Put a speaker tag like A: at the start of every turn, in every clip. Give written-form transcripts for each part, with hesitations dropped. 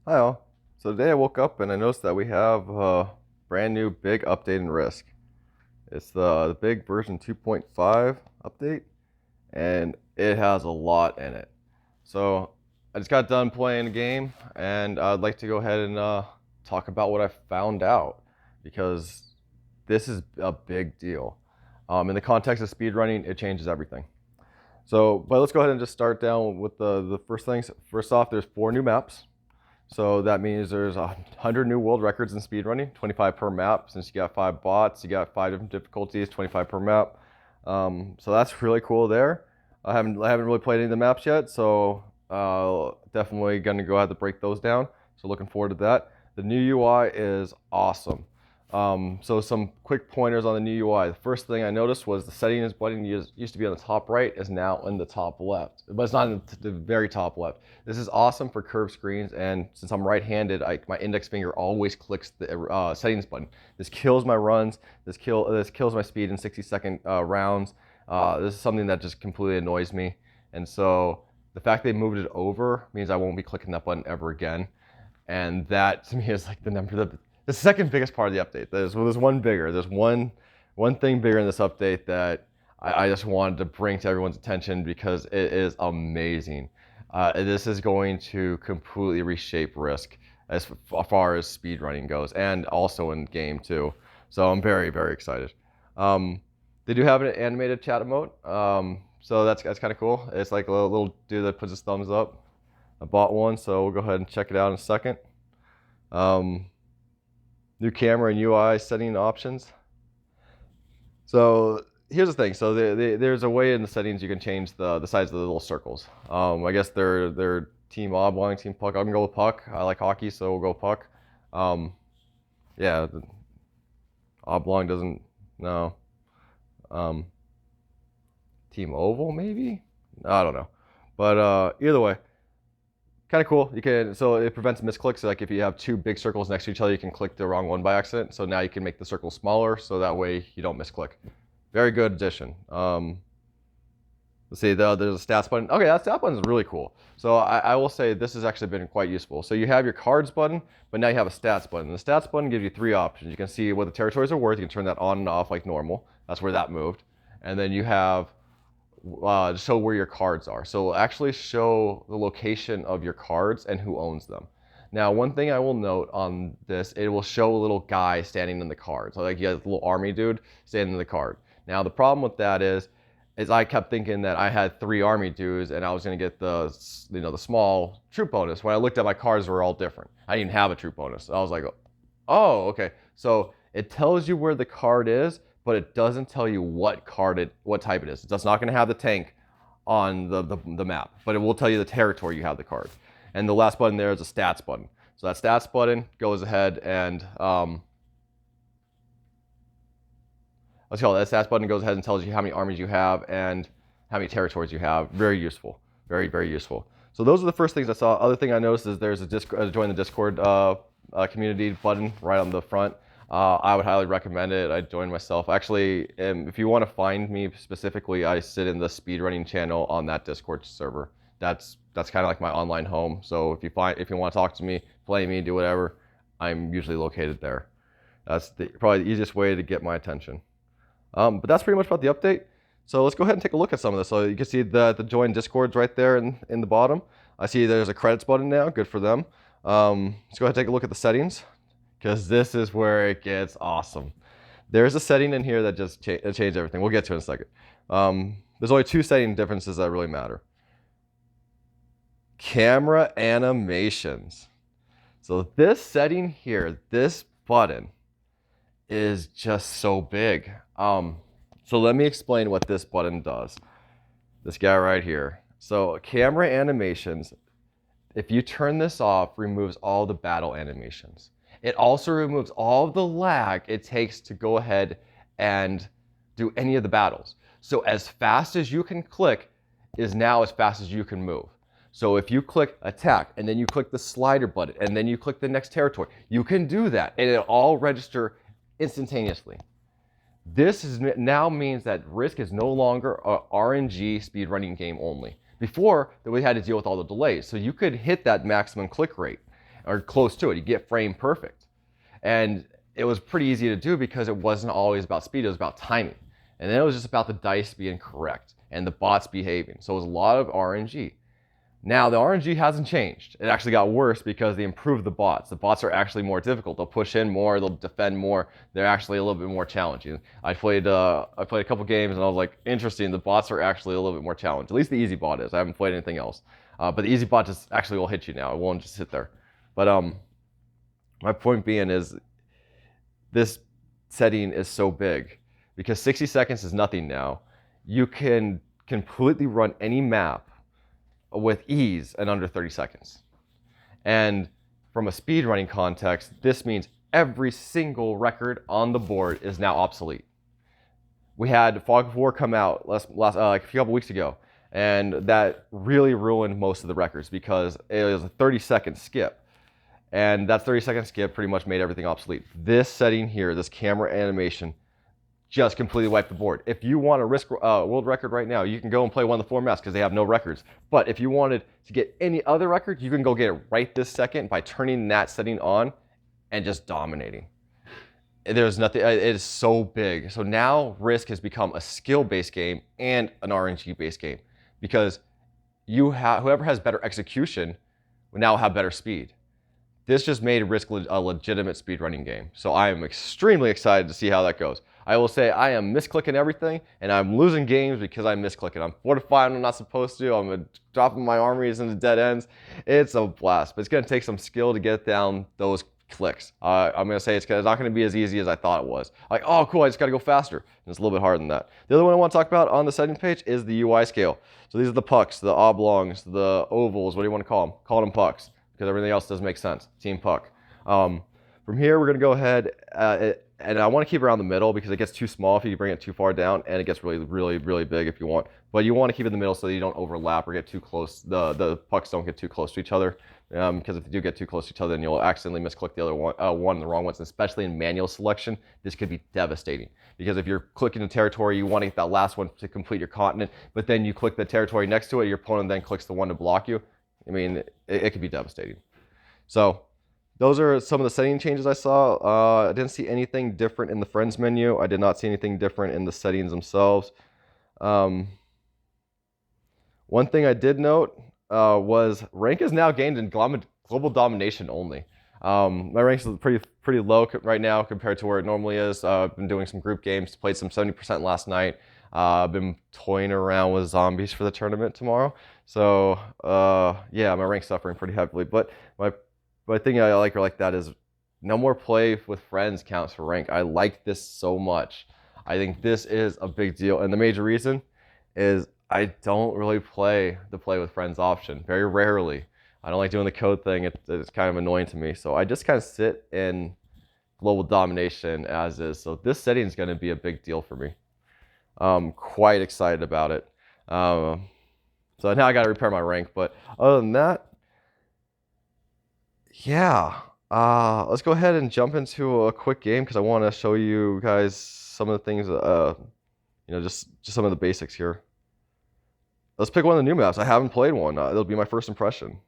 A: Hi all. So today I woke up and I noticed that we have a brand new big update in Risk. It's the big version 2.5 update, and it has a lot in it. So I just got done playing the game, and I'd like to go ahead and talk about what I found out, because this is a big deal. In the context of speedrunning, it changes everything. But let's go ahead and just start down with the first things. First off, there's 4 new maps. So that means there's 100 new world records in speedrunning, 25 per map. Since you got 5 bots, you got 5 different difficulties, 25 per map. So that's really cool there. I haven't really played any of the maps yet, so definitely gonna go ahead to break those down. So looking forward to that. The new UI is awesome. So some quick pointers on the new UI. The first thing I noticed was the settings button used to be on the top right is now in the top left, but it's not in the very top left. This is awesome for curved screens, and since I'm right-handed, my index finger always clicks the settings button. This kills my runs. This kills my speed in 60-second rounds. This is something that just completely annoys me, and so the fact they moved it over means I won't be clicking that button ever again. And that to me is like the second biggest part of the update. There's one bigger. There's one thing bigger in this update that I just wanted to bring to everyone's attention because it is amazing. This is going to completely reshape Risk as far as speedrunning goes, and also in game too. So I'm very, very excited. They do have an animated chat emote, so that's kind of cool. It's like a little dude that puts his thumbs up. I bought one, so we'll go ahead and check it out in a second. New camera and UI setting options. So here's the thing. So there's a way in the settings you can change the size of the little circles. I guess they're team oblong, team puck. I'm gonna go with puck. I like hockey, so we'll go puck. Yeah, oblong doesn't. No. Team oval maybe. I don't know, but either way. Kind of cool. So it prevents misclicks. So like if you have 2 big circles next to each other, you can click the wrong one by accident. So now you can make the circle smaller, so that way you don't misclick. Very good addition. Let's see, there's a stats button. Okay, that stat button is really cool. So I will say this has actually been quite useful. So you have your cards button, but now you have a stats button. The stats button gives you 3 options. You can see what the territories are worth. You can turn that on and off like normal. That's where that moved. And then you have show where your cards are. So it'll actually show the location of your cards and who owns them. Now, one thing I will note on this, it will show a little guy standing in the card. So like you have a little army dude standing in the card. Now the problem with that is I kept thinking that I had 3 army dudes and I was gonna get the small troop bonus. When I looked at my cards, they were all different. I didn't have a troop bonus. I was like, oh, okay. So it tells you where the card is, but it doesn't tell you what type it is. It's not going to have the tank on the map, but it will tell you the territory you have the card. And the last button there is a stats button. So that stats button goes ahead and let's call it that stats button goes ahead and tells you how many armies you have and how many territories you have. Very useful, very, very useful. So those are the first things I saw. Other thing I noticed is there's a join the Discord community button right on the front. I would highly recommend it. I joined myself. Actually, if you want to find me specifically, I sit in the speedrunning channel on that Discord server. That's kind of like my online home. So if you want to talk to me, play me, do whatever, I'm usually located there. That's probably the easiest way to get my attention. But that's pretty much about the update. So let's go ahead and take a look at some of this. So you can see the join Discords right there in the bottom. I see there's a credits button now. Good for them. Let's go ahead and take a look at the settings, because this is where it gets awesome. There's a setting in here that just changed everything. We'll get to it in a second. There's only 2 setting differences that really matter. Camera animations. So this setting here, this button, is just so big. So let me explain what this button does. This guy right here. So camera animations, if you turn this off, removes all the battle animations. It also removes all of the lag it takes to go ahead and do any of the battles. So as fast as you can click is now as fast as you can move. So if you click attack and then you click the slider button and then you click the next territory, you can do that and it'll all register instantaneously. This now means that Risk is no longer a RNG speedrunning game only. Before, we had to deal with all the delays. So you could hit that maximum click rate. or close to it. You get frame perfect. And it was pretty easy to do because it wasn't always about speed, it was about timing. And then it was just about the dice being correct and the bots behaving. So it was a lot of RNG. Now, the RNG hasn't changed. It actually got worse because they improved the bots. The bots are actually more difficult. They'll push in more, they'll defend more. They're actually a little bit more challenging. I played a couple games and I was like, interesting, the bots are actually a little bit more challenging. At least the easy bot is. I haven't played anything else. But the easy bot just actually will hit you now. It won't just sit there. But my point being is this setting is so big because 60 seconds is nothing now. You can completely run any map with ease in under 30 seconds. And from a speedrunning context, this means every single record on the board is now obsolete. We had Fog of War come out like a couple weeks ago, and that really ruined most of the records because it was a 30-second skip. And that 30-second skip pretty much made everything obsolete. This setting here, this camera animation, just completely wiped the board. If you want a risk world record right now, you can go and play one of the 4 maps because they have no records. But if you wanted to get any other record, you can go get it right this second by turning that setting on and just dominating. There's nothing, it is so big. So now Risk has become a skill-based game and an RNG-based game because whoever has better execution will now have better speed. This just made Risk a legitimate speedrunning game. So I am extremely excited to see how that goes. I will say I am misclicking everything, and I'm losing games because I'm misclicking. I'm fortifying when I'm not supposed to. I'm dropping my armies into dead ends. It's a blast, but it's going to take some skill to get down those clicks. I'm going to say it's not going to be as easy as I thought it was. Like, oh, cool, I just got to go faster. And it's a little bit harder than that. The other one I want to talk about on the settings page is the UI scale. So these are the pucks, the oblongs, the ovals, what do you want to call them? Call them pucks, because everything else doesn't make sense. Team puck. From here, we're going to go ahead, and I want to keep it around the middle because it gets too small if you bring it too far down, and it gets really, really, really big if you want. But you want to keep it in the middle so that you don't overlap or get too close. The pucks don't get too close to each other, because if they do get too close to each other, then you'll accidentally misclick the other one, the wrong ones. And especially in manual selection, this could be devastating. Because if you're clicking the territory, you want to get that last one to complete your continent, but then you click the territory next to it, your opponent then clicks the one to block you. I mean, it could be devastating. So those are some of the setting changes I saw. I didn't see anything different in the friends menu. I did not see anything different in the settings themselves. One thing I did note was rank is now gained in global domination only. My rank is pretty low right now compared to where it normally is. I've been doing some group games, played some 70% last night. I've been toying around with zombies for the tournament tomorrow. So yeah, my rank's suffering pretty heavily. But my thing I like that is no more play with friends counts for rank. I like this so much. I think this is a big deal. And the major reason is I don't really play the play with friends option, very rarely. I don't like doing the code thing. It's kind of annoying to me. So I just kind of sit in global domination as is. So this setting is going to be a big deal for me. I'm quite excited about it. So now I got to repair my rank. But other than that, yeah. Let's go ahead and jump into a quick game because I want to show you guys some of the things, just some of the basics here. Let's pick one of the new maps. I haven't played one. It'll be my first impression.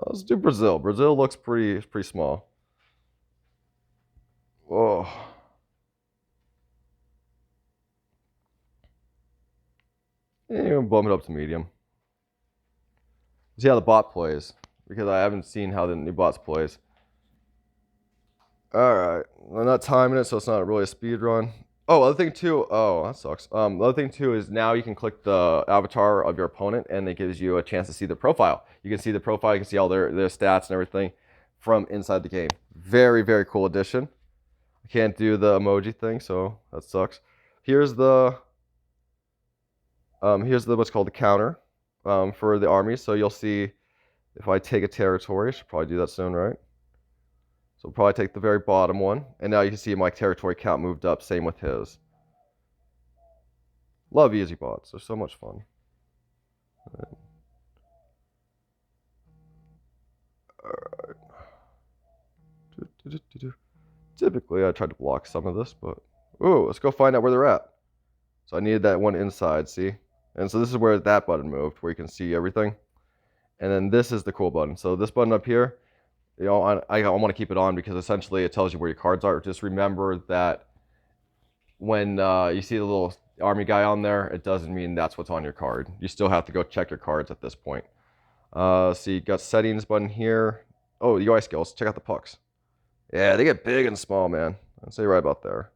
A: Let's do Brazil. Brazil looks pretty small. Oh. And bump it up to medium. See how the bot plays, because I haven't seen how the new bots plays. Alright, I'm not timing it, so it's not really a speed run. Oh, other thing too, oh, that sucks. The other thing too is now you can click the avatar of your opponent and it gives you a chance to see the profile. You can see the profile, you can see all their stats and everything from inside the game. Very, very cool addition. I can't do the emoji thing, so that sucks. Here's the what's called the counter for the armies. So you'll see if I take a territory, I should probably do that soon, right? So we'll probably take the very bottom one. And now you can see my territory count moved up. Same with his. Love easy bots. They're so much fun. Alright. Typically, I try to block some of this, but... Ooh, let's go find out where they're at. So I needed that one inside, see? And so this is where that button moved, where you can see everything. And then this is the cool button. So this button up here, you know, I want to keep it on because essentially it tells you where your cards are. Just remember that when you see the little army guy on there, it doesn't mean that's what's on your card. You still have to go check your cards at this point. So you got settings button here. Oh, the UI skills. Check out the pucks. Yeah, they get big and small, man. I'd say right about there.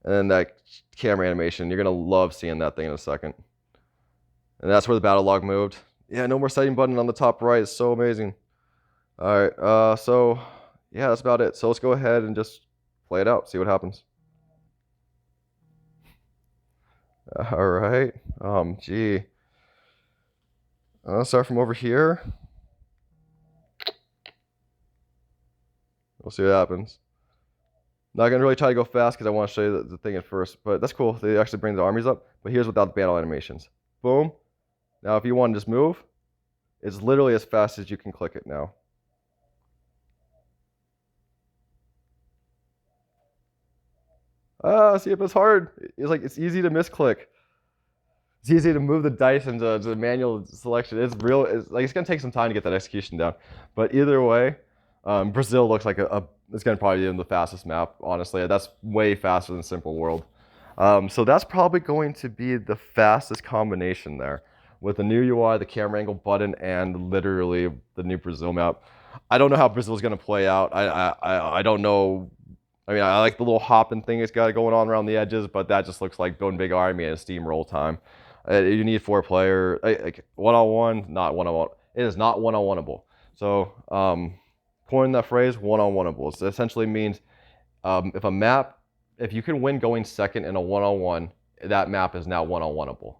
A: And then that camera animation, you're going to love seeing that thing in a second. And that's where the battle log moved. Yeah, no more setting button on the top right. It's so amazing. All right, so yeah, that's about it. So let's go ahead and just play it out, see what happens. All right, gee. I'll start from over here. We'll see what happens. Not gonna really try to go fast because I want to show you the thing at first, but that's cool. They actually bring the armies up, but here's without the battle animations. Boom. Now if you want to just move, it's literally as fast as you can click it now. See if it's hard. It's like, it's easy to misclick. It's easy to move the dice into the manual selection. It's real. It's gonna take some time to get that execution down. But either way, Brazil looks like it's gonna probably be the fastest map. Honestly, that's way faster than Simple World. So that's probably going to be the fastest combination there, with the new UI, the camera angle button, and literally the new Brazil map. I don't know how Brazil is gonna play out. I don't know. I mean, I like the little hopping thing it's got going on around the edges, but that just looks like building big army and a steamroll time. You need 4-player, like one-on-one, not one-on-one. It is not one-on-oneable. So, coin that phrase, one-on-oneable. It essentially means if you can win going second in a one-on-one, that map is now one-on-oneable.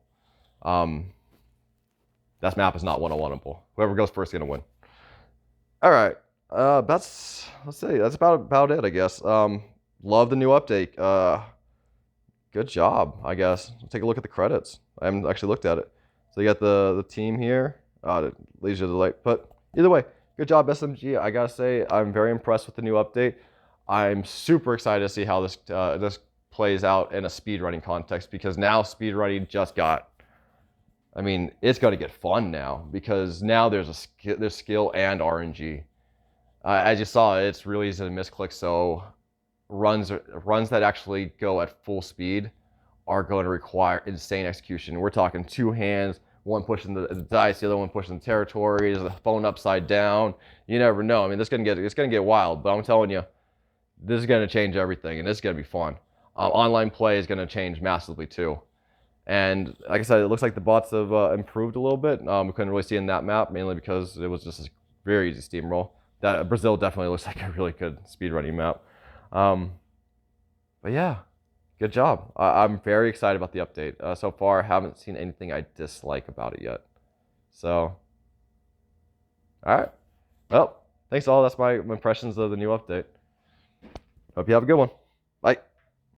A: That map is not one-on-oneable. Whoever goes first is gonna win. All right. Let's see. That's about it, I guess. Love the new update. Good job, I guess. Let's take a look at the credits. I haven't actually looked at it. So you got the team here. Leisure Delight. But either way, good job, SMG. I gotta say, I'm very impressed with the new update. I'm super excited to see how this plays out in a speedrunning context, because now speedrunning just got, I mean, it's going to get fun now, because now there's skill and RNG. As you saw, it's really easy to misclick, so runs that actually go at full speed are going to require insane execution. We're talking two hands, one pushing the dice, the other one pushing the territories, the phone upside down. You never know. I mean, it's gonna get wild, but I'm telling you, this is gonna change everything, and this is gonna be fun. Online play is gonna change massively too. And like I said, it looks like the bots have improved a little bit. We couldn't really see in that map, mainly because it was just a very easy steamroll. That Brazil definitely looks like a really good speedrunning map. But yeah, good job. I'm very excited about the update. So far, I haven't seen anything I dislike about it yet. So, all right. Well, thanks all. That's my impressions of the new update. Hope you have a good one. Bye.